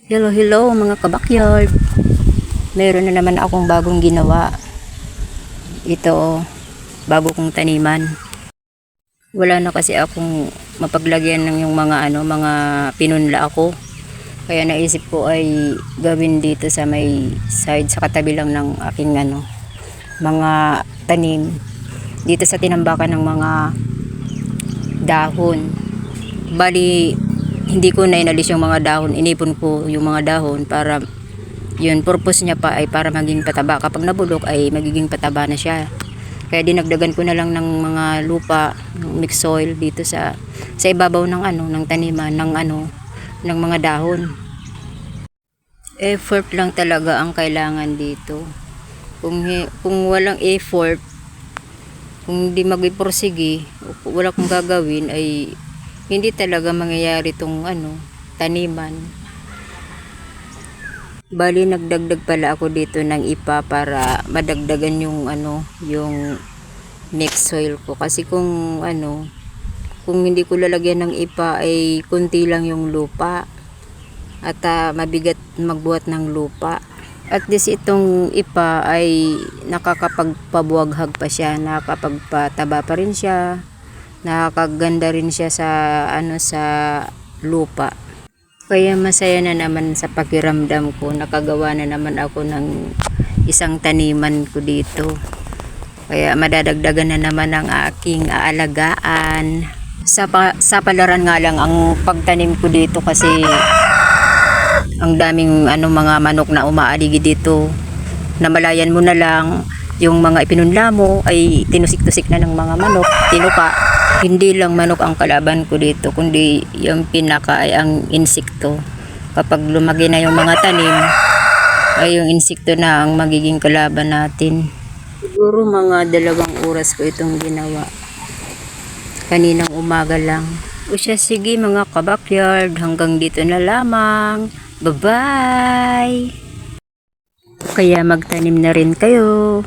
Hello, hello mga kabakyard. Meron na naman akong bagong ginawa. Ito, bago kong taniman. Wala na kasi akong mapaglagyan ng yung mga pinunla ako. Kaya naisip ko ay gawin dito sa may side, sa katabi lang ng aking mga tanim. Dito sa tinambakan ng mga dahon. Bali, hindi ko na inalis yung mga dahon, inipon ko yung mga dahon para yun, purpose niya pa ay para maging pataba. Kapag nabulok ay magiging pataba na siya. Kaya dinagdagan ko na lang ng mga lupa, mixed soil dito sa ibabaw ng ng taniman ng mga dahon. Effort lang talaga ang kailangan dito. Kung walang effort, kung di mag-iporsige, wala kong gagawin ay hindi talaga mangyayari tong taniman. Bali nagdagdag pala ako dito ng ipa para madagdagan yung mixed soil ko, kasi kung hindi ko lalagyan ng ipa ay kunti lang yung lupa at mabigat magbuhat ng lupa. At least itong ipa ay nakakapagpabuwaghag pa siya, nakakapagpataba pa rin siya, nakakaganda rin siya sa lupa. Kaya masaya na naman sa pakiramdam ko, nakagawa na naman ako ng isang taniman ko dito. Kaya madadagdagan na naman ang aking aalagaan. Sa palaran nga lang ang pagtanim ko dito kasi ang daming mga manok na umaaligi dito. Namalayan mo na lang yung mga ipinunla mo ay tinusik-tusik na ng mga manok, tinuka. Hindi lang manok ang kalaban ko dito, kundi yung pinaka ay ang insekto. Kapag lumaki na yung mga tanim, ay yung insekto na ang magiging kalaban natin. Siguro mga 2 oras ko itong ginawa. Kaninang umaga lang. O siya, sige mga kabakyard, hanggang dito na lamang. Bye-bye! Kaya magtanim na rin kayo.